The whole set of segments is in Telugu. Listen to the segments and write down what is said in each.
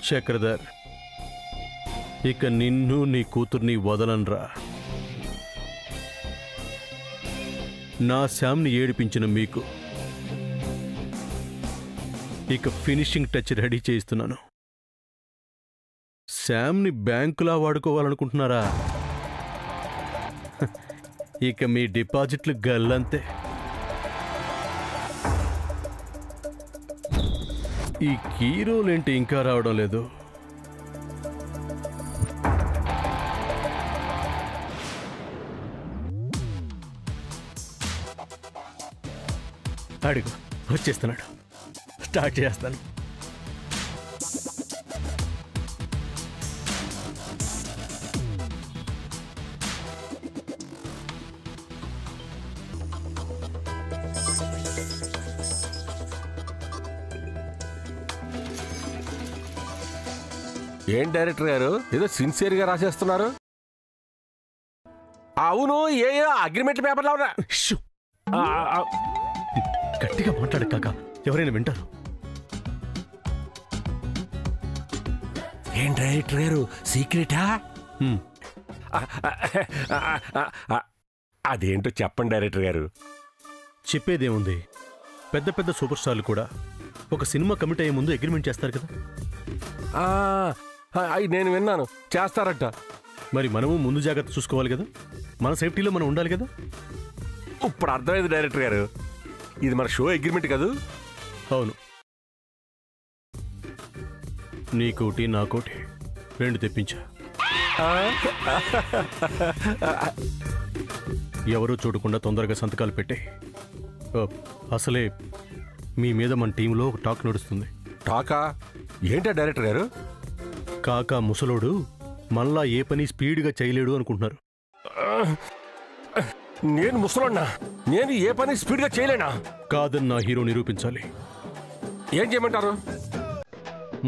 చక్రధర్, ఇక నిన్ను నీ కూతుర్ని వదలనరా. నా శ్యామ్ని ఏడిపించిన మీకు ఇక ఫినిషింగ్ టచ్ రెడీ చేయిస్తున్నాను. శ్యామ్ని బ్యాంకులా వాడుకోవాలనుకుంటున్నారా? ఇక మీ డిపాజిట్లు గల్లంతే. ఈ కీరోలేంటి ఇంకా రావడం లేదు? అడుగు, వచ్చేస్తున్నాడు. స్టార్ట్ చేస్తాను. ఏం డైరెక్టర్ గారు ఏదో సిన్సియర్గా రాసేస్తున్నారు? అవును, ఏ అగ్రిమెంట్ పేపర్లో ఉన్నా. గట్టిగా మాట్లాడు కాక, ఎవరైనా వింటారు. ఏం డైరెక్టర్ గారు సీక్రెటా? అదేంటో చెప్పండి డైరెక్టర్ గారు. చెప్పేదేముంది, పెద్ద పెద్ద సూపర్ స్టార్లు కూడా ఒక సినిమా కమిట్ అయ్యే ముందు అగ్రిమెంట్ చేస్తారు కదా. అవి నేను విన్నాను, చేస్తారట. మరి మనము ముందు జాగ్రత్త చూసుకోవాలి కదా, మన సేఫ్టీలో మనం ఉండాలి కదా. ఇప్పుడు అర్థమైంది డైరెక్టర్ గారు, ఇది మన షో అగ్రిమెంట్ కాదు. అవును, నీకోటి నాకోటి రెండు తెప్పించా. ఎవరూ చూడకుండా తొందరగా సంతకాలు పెట్టే. అసలే మీ మీద మన టీంలో ఒక టాక్ నడుస్తుంది. టాకా? ఏంటా డైరెక్టర్ గారు? కాకా ముసలోడు మళ్ళా ఏ పని స్పీడ్గా చేయలేడు అనుకుంటున్నారు. నేను ముసలోడ్నా? నేను ఏ పని స్పీడ్గా చేయలేనా? కాదని నా హీరో నిరూపించాలి. ఏం చేయమంటారు?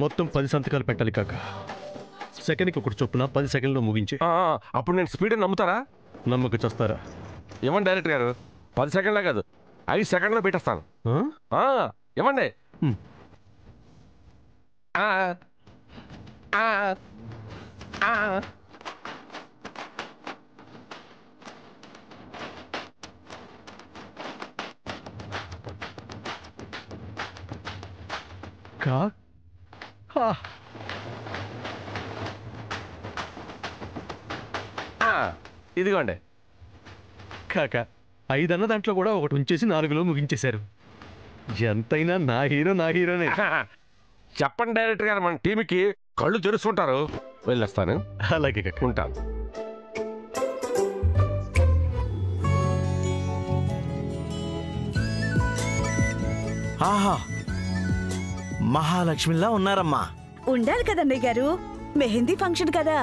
మొత్తం 10 సంతకాలు పెట్టాలి కాక. సెకండ్కి ఒకటి చొప్పున 10 సెకండ్లో ముగించే. అప్పుడు నేను స్పీడ్ అని నమ్ముతారా? నమ్మక చేస్తారా? ఇవ్వండి డైరెక్టర్ గారు, 10 సెకండ్లో కాదు 5 సెకండ్లో పెట్టేస్తాను. ఇవ్వండి. ఇదిగోండి కాక. 5 అన్న దాంట్లో కూడా ఒకటి ఉంచేసి 4లో ముగించేశారు. ఎంతైనా నా హీరోనే. చెప్పండి డైరెక్టర్ గారు, మన టీంకి కళ్ళు తెరుస్తుంటారు. వెళ్ళొస్తాను. అలాగే కాక, ఉంటాను. ఆహా, మహాలక్ష్మిలా ఉన్నారమ్మా. ఉండాలి కదన్నయ్య గారు, మెహందీ ఫంక్షన్ కదా.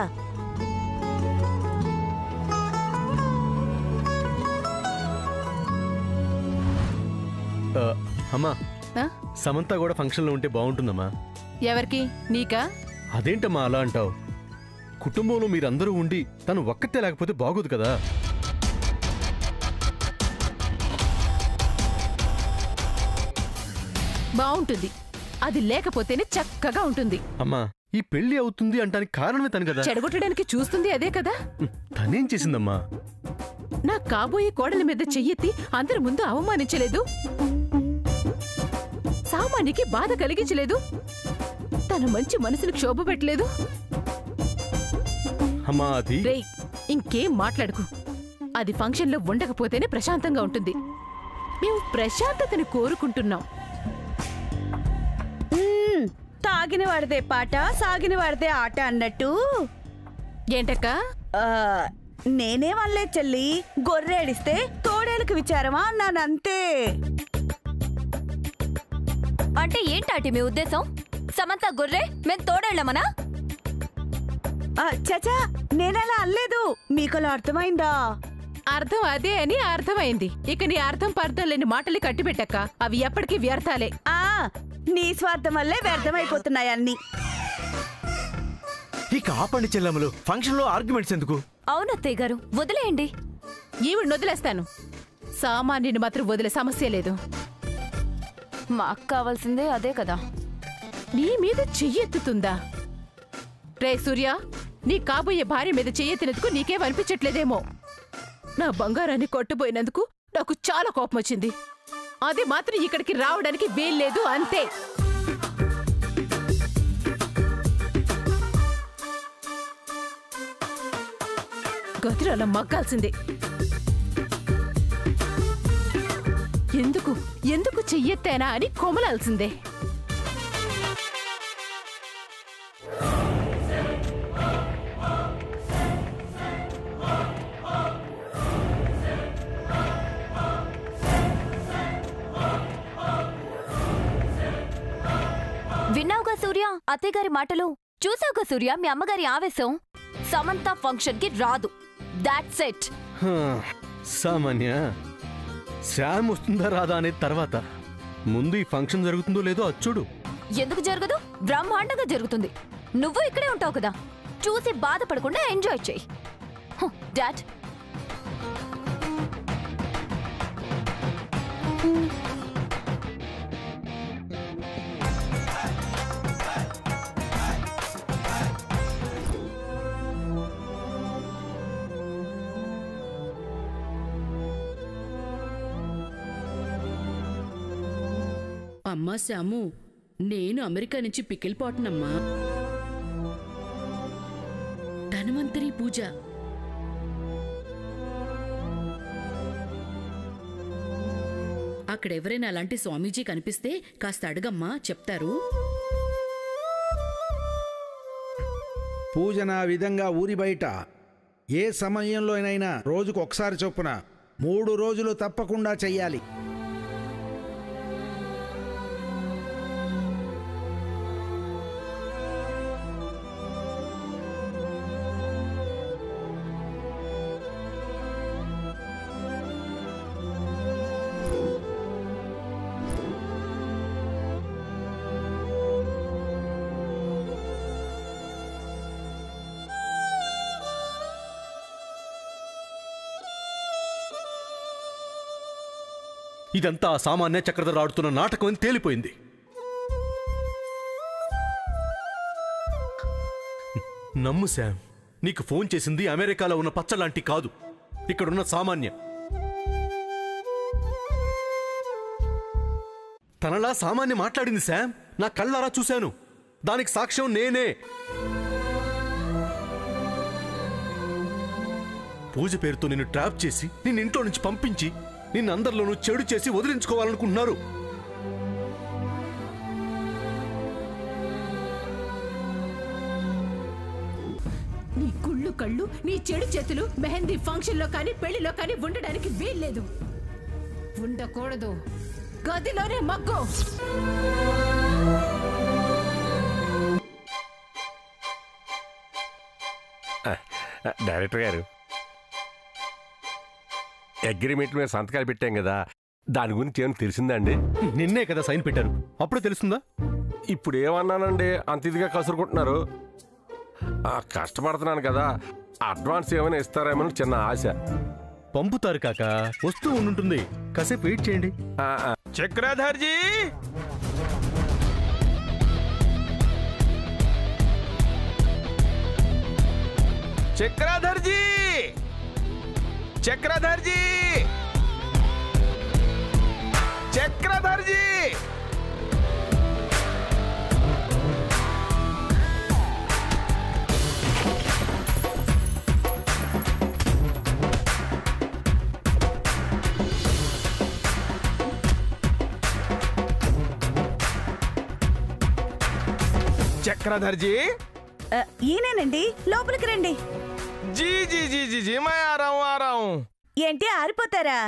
అమ్మా, సమంత కూడా ఫంక్షన్లో ఉంటే బాగుంటుందమ్మా. ఎవరికి? నీకా? అదేంటమ్మా అలా అంటావు? కుటుంబంలో మీరందరూ ఉండి తను ఒక్కతే లేకపోతే బాగోదు కదా. బాగుంటుంది, అది లేకపోతేనే చక్కగా ఉంటుంది. అమ్మా, ఈ పెళ్లి అవుతుంది అంటానికి కారణమే తను కదా. చెడగొట్టడానికి చూస్తుంది అదే కదా. తనేం చేసిందమ్మా? నా కాబోయే కోడల మీద చెయ్యెత్తి అందరి ముందు అవమానించలేదు, సామాన్యకి బాధ కలిగించలేదు, తన మంచి మనసును క్షోభ పెట్టలేదు. అమ్మా, అది రేయ్, ఇంకేం మాట్లాడుకు. అది ఫంక్షన్లో ఉండకపోతేనే ప్రశాంతంగా ఉంటుంది. మేము ప్రశాంతతని కోరుకుంటున్నాం. తాగిన వాడితే పాట, సాగిన వాడితే ఆట అన్నట్టు. ఏంటక్క? నేనేమనలే చెల్లి, గొర్రెడిస్తే తోడేలకు విచారమా అన్నానంతే. అంటే ఏంటాటి మీ ఉద్దేశం? సమంత గొర్రె, మేము తోడేళ్ళమనా? చచా, నేనలా అనలేదు. మీకలా అర్థమైందా? అర్థం అదే అని అర్థమైంది. ఇక నీ అర్థం పర్థం లేని మాటలు కట్టిపెట్టక్క, అవి ఎప్పటికీ వ్యర్థాలే. నీ స్వార్థం వల్లే వ్యర్థమైపోతున్నాయి అన్ని. ఇక ఆపండి చెల్లెమ్మలు, ఫంక్షన్ లో ఆర్గ్యుమెంట్స్ ఎందుకు? అవునత్తయ్య గారు, వదిలేయండి. ఈవిడ వదిలేస్తాను, సామాన్యుని మాత్రం వదిలే సమస్య లేదు. మాకు కావాల్సిందే అదే కదా. నీ మీద చెయ్యెత్తుతుందా? రే సూర్య, నీ కాబోయే భార్య మీద చెయ్యెత్తినందుకు నీకేం అనిపించట్లేదేమో. నా బంగారాన్ని కొట్టబోయినందుకు నాకు చాలా కోపం వచ్చింది. అది మాత్రం ఇక్కడికి రావడానికి వీల్లేదు, అంతే. గదిలో అలా మగ్గాల్సిందే. ఎందుకు ఎందుకు చెయ్యెత్తానా అని కొమలాల్సిందే. విన్నావుగా సూర్య అత్తయ్య గారి మాటలు? చూసావుగా సూర్య మీ అమ్మగారి ఆవేశం? సమంత ఫంక్షన్ కి రాదు, దాట్స్ ఇట్. సామాన్య, శ్యామ్ వస్తుందా రాదా అనే తర్వాత ముందు ఈ ఫంక్షన్ జరుగుతుందో లేదో అచ్చుడు. ఎందుకు జరగదు? బ్రహ్మాండంగా జరుగుతుంది. నువ్వు ఇక్కడే ఉంటావు కదా, చూసి బాధపడకుండా ఎంజాయ్ చేయి. డాడ్, అమ్మా శాము, నేను అమెరికా నుంచి పికిలిపోటనమ్మా. ధన్వంతరి పూజ. అక్కడెవరైనా అలాంటి స్వామీజీ కనిపిస్తే కాస్త అడగమ్మా, చెప్తారు. పూజన విధంగా ఊరి బయట ఏ సమయంలోనైనా రోజుకు ఒకసారి చొప్పున 3 రోజులు తప్పకుండా చెయ్యాలి. ఇదంతా సామాన్య చక్రధర ఆడుతున్న నాటకం అని తేలిపోయింది. నమ్ము శామ్, నీకు ఫోన్ చేసింది అమెరికాలో ఉన్న పచ్చలాంటి కాదు, ఇక్కడున్న సామాన్య. తనలా సామాన్య మాట్లాడింది శామ్, నా కళ్ళారా చూశాను. దానికి సాక్ష్యం నేనే. పూజ పేరుతో నిన్ను ట్రాప్ చేసి నిన్ను ఇంట్లో నుంచి పంపించి నిన్నందరిలోనూ చెడు చేసి వదిలించుకోవాలనుకుంటున్నారు. నీ కుళ్ళు కళ్ళు, నీ చెడు చేతులు మెహందీ ఫంక్షన్ లో కానీ పెళ్లిలో కానీ ఉండడానికి వీల్లేదు. ఉండకూడదు. గదిలోనే మగ్గు. డైరెక్టర్ గారు, అగ్రిమెంట్ మీద సంతకాలు పెట్టాం కదా, దాని గురించి ఏమైనా తెలిసిందండి? నిన్నే కదా సైన్ పెట్టారు, అప్పుడు తెలుస్తుందా? ఇప్పుడు ఏమన్నానండి అంత ఇదిగా కసురుకుంటున్నారు? కష్టపడుతున్నాను కదా, అడ్వాన్స్ ఏమైనా ఇస్తారేమో చిన్న ఆశ. పంపుతారు కాక, వస్తూ ఉండుంటుంది, కాసేపు వెయిట్ చేయండి. చక్రధర్జీ, చక్రధర్జీ, చక్రధర్జీ, చక్రధర్జీ. చక్రధర్జీ, ఈయనేనండి, లోపలికి రండి. జీ జీ జీ జీ జీ మై ఆరాం. ఏంటి ఆరిపోతారా?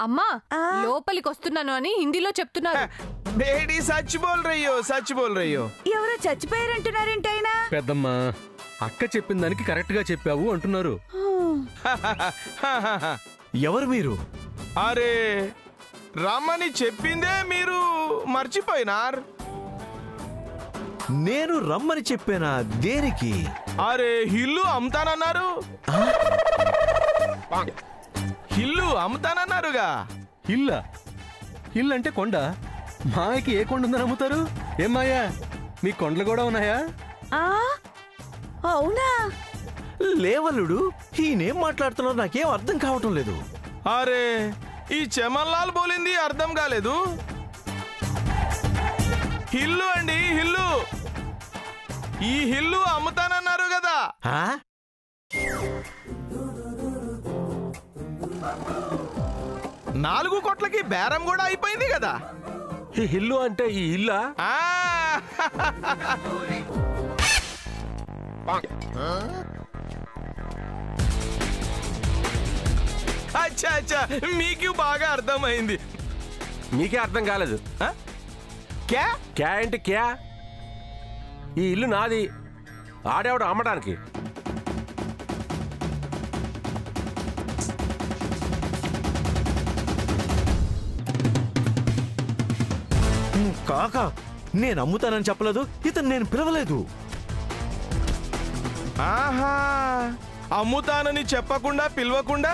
అమ్మా, లోపలికి వస్తున్నాను అని హిందీలో చెప్తున్నారు. బేడీ సచ్ బోల్ రయ్యో. ఎవరో చచ్చిపోయారంటున్నారేంటైనా? పెద్దమ్మా, అక్క చెప్పిన దానికి కరెక్ట్ గా చెప్పావు అంటున్నారు. ఎవరు మీరు? అరే, రమ్మని చెప్పిందే మీరు మర్చిపోయినారు. నేను రమ్మని చెప్పానా? దేనికి? అరే, ఇల్లు అమ్ముతానన్నారు. ఇల్లు అమ్ముతానన్నారుగా. ఇల్లా? ఇల్లు అంటే కొండ. మాయకి ఏ కొండ ఉందని అమ్ముతారు? ఏం మాయా, మీ కొండలు కూడా ఉన్నాయా? అవునా? లేవల్లుడు, ఈయనేం మాట్లాడుతున్నారో నాకేం అర్థం కావటం లేదు. అరే ఈ చమన్లాల్ బోలింది అర్థం కాలేదు. హిల్లు అండి, హిల్లు. ఈ హిల్లు అమ్ముతానన్నారు కదా. 4 కోట్లకి బేరం కూడా అయిపోయింది కదా. ఈ ఇల్లు అంటే ఈ ఇల్లా? అచ్చా అచ్చా, మీకు బాగా అర్థమైంది. మీకే అర్థం కాలేదు. క్యా క్యా అంటే క్యా? ఈ ఇల్లు నాది, ఆడేవాడు అమ్మడానికి. కాకా, నేను అమ్ముతానని చెప్పలేదు, ఇతను నేను పిలవలేదు. ఆహా, అమ్ముతానని చెప్పకుండా పిలవకుండా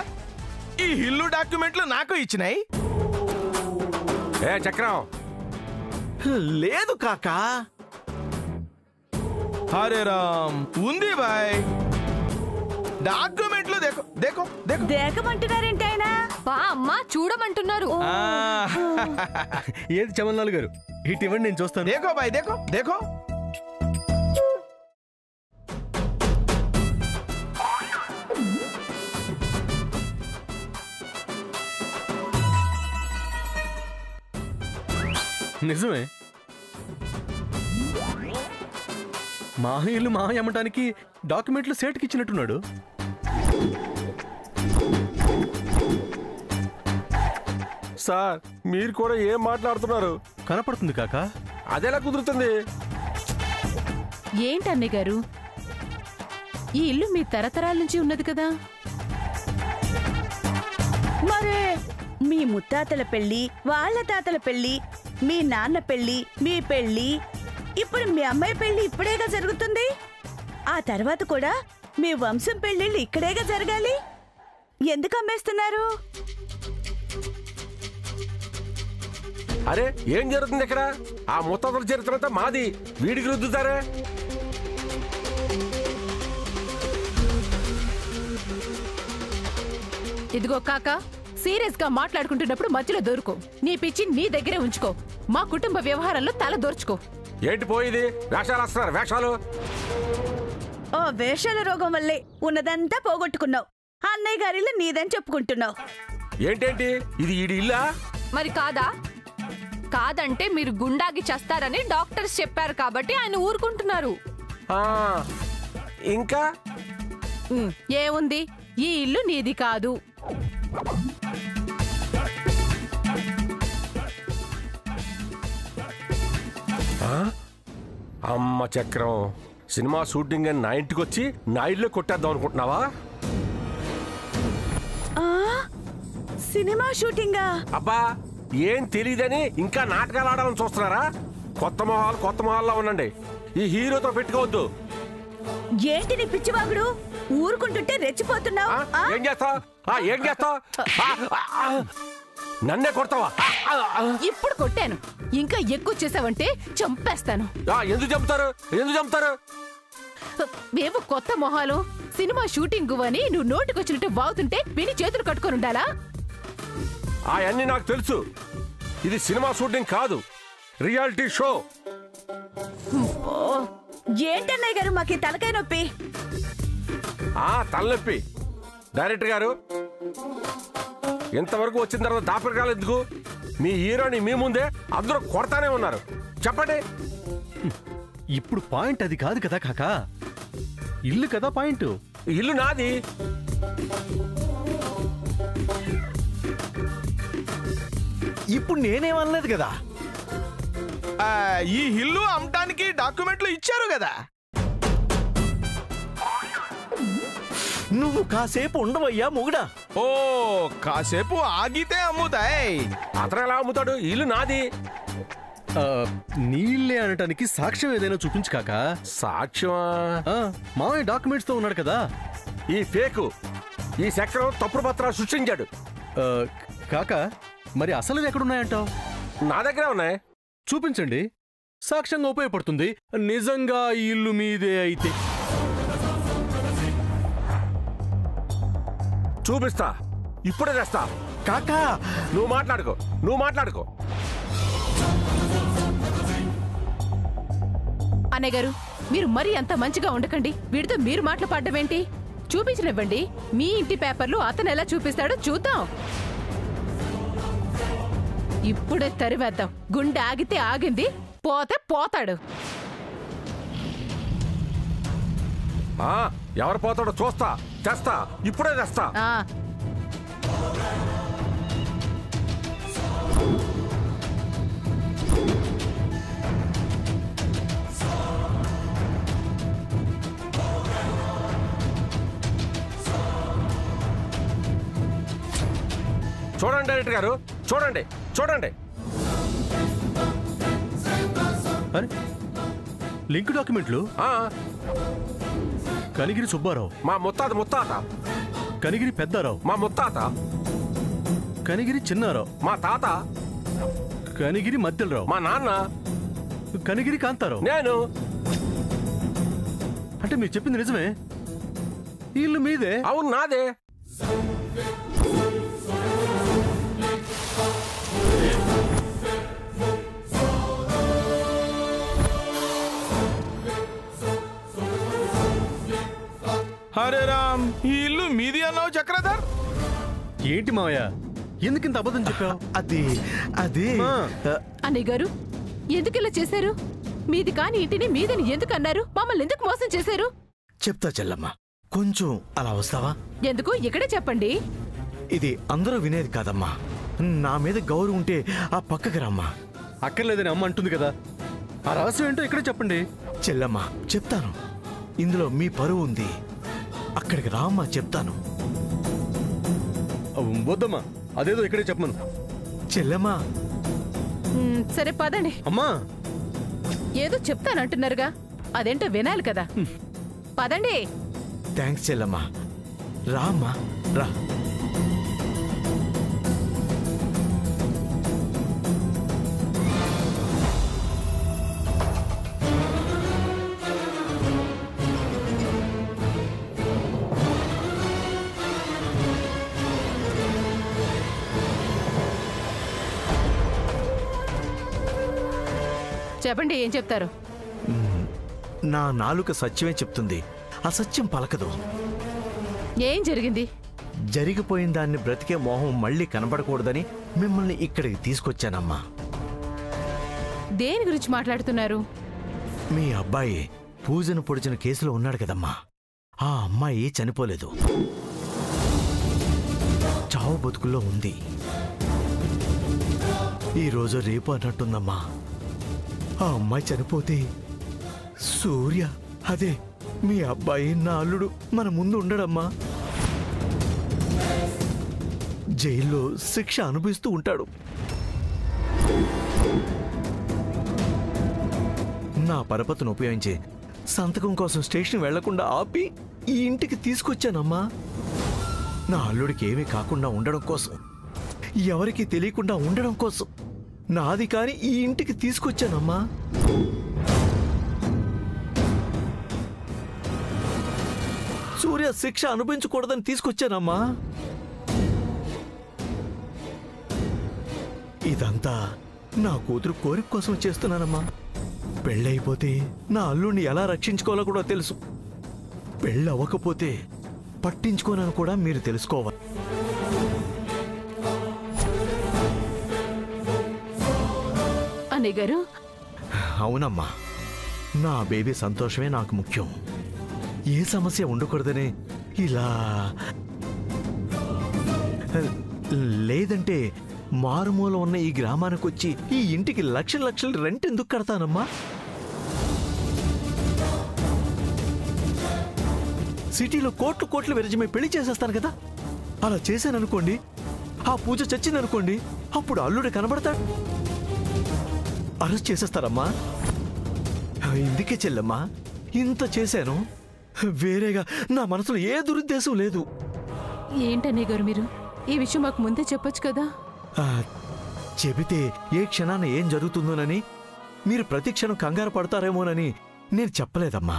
ఈ ఇల్లు డాక్యుమెంట్లు నాకు ఇచ్చినాయి. ఏ చక్రం, లేదు కాకా. హరే రామ్, ఉంది బాయ్. డాక్యుమెంట్లు దేకో దేకో దేకో. దేకమంటున్నారేంటి ఆయన? అమ్మా చూడమంటున్నారు. ఏది చమన్లాల్ గారు, ఇటు ఇవ్వండి, నేను చూస్తాను. దేకో బాయ్, దేకో దేకో. నిజమే, మా ఇల్లు మా అమ్మటానికి డాక్యుమెంట్లు సేట్కి ఇచ్చినట్టున్నాడు. సార్ మీరు కూడా ఏం మాట్లాడుతున్నారు? కనపడుతుంది కాకా. అదెలా కుదురుతుంది? ఏంటి అన్నయ్య గారు, ఈ ఇల్లు మీ తరతరాల నుంచి ఉన్నది కదా. మరే మీ ముత్తాతల పెళ్లి, వాళ్ళ తాతల పెళ్లి, మీ నాన్న పెళ్లి, మీ పెళ్లి, ఇప్పుడు మీ అమ్మాయి పెళ్లి ఇప్పుడేగా జరుగుతుంది. ఆ తర్వాత కూడా మీ వంశం పెళ్లిళ్ళు ఇక్కడేగా జరగాలి. ఎందుకు అమ్మేస్తున్నారు? అరే ఏం జరుగుతుంది ఇక్కడ? ఆ ముత్తాతల చరిత్ర మాది, వీడికి రుద్దుతారే. ఇదిగో కాకా, సీరియస్ గా మాట్లాడుకుంటున్నప్పుడు మధ్యలో దొరుకు. నీ పిచ్చి నీ దగ్గరే ఉంచుకో, మా కుటుంబ వ్యవహారాల్లో తల దోర్చుకో. ఏంటి పోయింది? వేషాలు వస్తున్నారు, వేషాలు. ఓ వేషాల రోగం వల్లే ఉన్నదంతా పోగొట్టుకున్నావు. అన్నయ్య గారిలో నీదని చెప్పుకుంటున్నావు. ఏంటేంటి ఇది? ఈడి ఇల్లా? మరి కాదా? కాదంటే మీరు గుండాగి చేస్తారని డాక్టర్స్ చెప్పారు కాబట్టి ఆయన ఊరుకుంటున్నారు. ఇంకా ఏముంది, ఈ ఇల్లు నీది కాదు. అమ్మ చక్రం, సినిమా షూటింగ్ అని నా ఇంటికి వచ్చి నా ఇల్లు కొట్టేద్దాం అనుకుంటున్నావా? సినిమా షూటింగా? అబ్బా ఏం తెలీదని ఇంకా నాటకాలు ఆడాలని చూస్తున్నారా? కొత్త మొహాల్లో ఉండండి, ఈ హీరోతో పెట్టుకోవద్దు. ఏంటి నీ పిచ్చివాగుడు? ఊరుకుంటుంటే రెచ్చిపోతున్నావు. ఏం చేస్తావు? ఏం చేస్తావు? నన్నే కొడతావా? ఇప్పుడు కొట్టాను, ఇంకా ఎక్కువ చేసావంటే చంపేస్తాను. ఎందుకు చంపుతారు? ఎందుకు చంపుతారు? మేము కొత్త మొహాలు సినిమా షూటింగ్ అని నువ్వు నోటికొచ్చినట్టు బాగుతుంటే విని చేతులు కట్టుకొని ఉండాలా? అవన్నీ నాకు తెలుసు. ఇది సినిమా షూటింగ్ కాదు, రియాలిటీ షో. ఏంటన్నయ్య గారు మాకు తలకాయ నొప్పి? తలనొప్పి. డైరెక్టర్ గారు, ఇంతవరకు వచ్చిన తర్వాత దాపరికాలు ఎందుకు? మీ హీరోని మీ ముందే అందరూ కొడతానే ఉన్నారు. చెప్పండి. ఇప్పుడు పాయింట్ అది కాదు కదా కాకా, ఇల్లు కదా పాయింట్. ఇల్లు నాది. ఇప్పుడు నేనేమనలేదు కదా. ఈ ఇల్లు అమ్మటానికి డాక్యుమెంట్లు ఇచ్చారు కదా. నువ్వు కాసేపు ఉండవయ్యా మొగుడా. ఓ కాసేపు ఆగితే అమ్ముతాయి. అతను ఎలా అమ్ముతాడు? ఇల్లు నాది. నీళ్ళే అనటానికి సాక్ష్యం ఏదైనా చూపించు కాకా. సాక్ష్యమా? మామయ్య డాక్యుమెంట్స్ తో ఉన్నాడు కదా. ఈ ఫేకు, ఈ చక్రం తప్పుడు పత్రాలు సృష్టించాడు. కాకా మరి అసలు ఎక్కడున్నాయంటావు? నా దగ్గరే ఉన్నాయి. చూపించండి, సాక్ష్యంగా ఉపయోగపడుతుంది. నిజంగా ఈ ఇల్లు మీదే అయితే. చూపిస్తా, ఇప్పుడే తెస్తా. కాకా నువ్వు మాట్లాడుకో. అన్నయ్య గారు, మీరు మరీ అంత మంచిగా ఉండకండి. వీడితో మీరు మాట్లాడడం ఏంటి? చూపించనివ్వండి. మీ ఇంటి పేపర్లు అతను ఎలా చూపిస్తాడో చూద్దాం. ఇప్పుడే తరివేద్దాం. గుండె ఆగితే ఆగింది, పోతే పోతాడు. ఎవరు పోతాడో చూస్తా, తెస్తా, ఇప్పుడే తెస్తా. చూడండి డైరెక్టర్ గారు, చూడండి. అరే, లింక్ డాక్యుమెంట్లు. కనిగిరి సుబ్బారావు మా ముత్తాత. కనిగిరి పెద్దారావు మా ముత్తాత. కనిగిరి చిన్నారావు మా తాత. కనిగిరి మధ్యలరావు మా నాన్న. కనిగిరి కాంతారావు నేను. అంటే మీరు చెప్పింది నిజమే? ఇల్లు మీదే? అవును, నాదే. హరే రామ్, ఈ ఇల్లు మీది అన్నావు చక్రధర్. ఏంటి మావయ్య, ఎందుకింత అబద్ధం చెప్పావు? అది అన్నయ్య గారు, ఎందుకు ఇలా చేశారు? మీది కాని ఇంటిని మీదని ఎందుకు అన్నారు? మమ్మల్ని ఎందుకు మోసం చేశారు? చెప్తా చెల్లమ్మ, కొంచెం అలా వస్తావా? ఎందుకు? ఇక్కడే చెప్పండి. ఇది అందరూ వినేది కాదమ్మా. నా మీద గౌరవం ఉంటే ఆ పక్కకి రమ్మా. అక్కర్లేదని అమ్మ అంటుంది కదా, ఆ రహస్యం ఏంటో ఇక్కడే చెప్పండి. చెల్లమ్మ, చెప్తాను. ఇందులో మీ పరువు ఉంది. అక్కడికి రామ్మా, చెప్తాను. వద్దమ్మా, అదేదో ఇక్కడే చెప్పమను. చెల్లమ్మా. సరే పదండి. అమ్మా, ఏదో చెప్తానంటున్నారుగా, అదేంటో వినాలి కదా. పదండి. థ్యాంక్స్ చెల్లమ్మా. రామ్మా, రా. చెప్పండి, ఏం చెప్తారు? నా నాలుక సత్యమే చెప్తుంది, అసత్యం పలకదు. ఏం జరిగింది? జరిగిపోయిన దాన్ని బ్రతికే మోహం మళ్ళీ కనబడకూడదని మిమ్మల్ని ఇక్కడికి తీసుకొచ్చానమ్మా. దేని గురించి మాట్లాడుతున్నారు? మీ అబ్బాయి పూజను పొడిచిన కేసులో ఉన్నాడు కదమ్మా. ఆ అమ్మాయి చనిపోలేదు, చావు బతుకుల్లో ఉంది. ఈరోజు రేపు అన్నట్టుందమ్మా. ఆ అమ్మాయి చనిపోతే సూర్య, అదే మీ అబ్బాయి, నా అల్లుడు మన ముందు ఉండడమ్మా. జైల్లో శిక్ష అనుభవిస్తూ ఉంటాడు. నా పరపతిని ఉపయోగించి సంతకం కోసం స్టేషన్ వెళ్లకుండా ఆపి ఈ ఇంటికి తీసుకొచ్చానమ్మా. నా అల్లుడికి ఏమీ కాకుండా ఉండడం కోసం, ఎవరికీ తెలియకుండా ఉండడం కోసం నాది కాని ఈ ఇంటికి తీసుకొచ్చానమ్మా. సూర్య శిక్ష అనుభవించకూడదని తీసుకొచ్చానమ్మా. ఇదంతా నా కూతురు కోరిక కోసం చేస్తున్నానమ్మా. పెళ్ళైపోతే నా అల్లుడిని ఎలా రక్షించుకోవాలో కూడా తెలుసు. పెళ్ళవ్వకపోతే పట్టించుకోనని కూడా మీరు తెలుసుకోవాలి. అన్నయ్య గారు. అవునమ్మా, నా బేబీ సంతోషమే నాకు ముఖ్యం. ఏ సమస్య ఉండకూడదనే ఇలా. లేదంటే మారుమూల ఉన్న ఈ గ్రామానికి వచ్చి ఈ ఇంటికి లక్షల లక్షలు రెంట్ ఎందుకు కడతానమ్మా? సిటీలో కోట్లు కోట్లు విరజమై పెళ్లి చేసేస్తాను కదా. అలా చేశాననుకోండి, ఆ పూజ చచ్చిందనుకోండి, అప్పుడు అల్లుడు కనబడతాడు, అరెస్ట్ చేసేస్తారమ్మా. ఇందుకే చెల్లమ్మా ఇంత చేశాను. వేరేగా నా మనసులో ఏ దురుద్దేశం లేదు. ఏంటన్నయ్య గారు మీరు? ఈ విషయం మాకు ముందే చెప్పొచ్చు కదా. చెబితే ఏ క్షణాన ఏం జరుగుతుందోనని, మీరు ప్రతి క్షణం కంగారు పడతారేమోనని నేను చెప్పలేదమ్మా.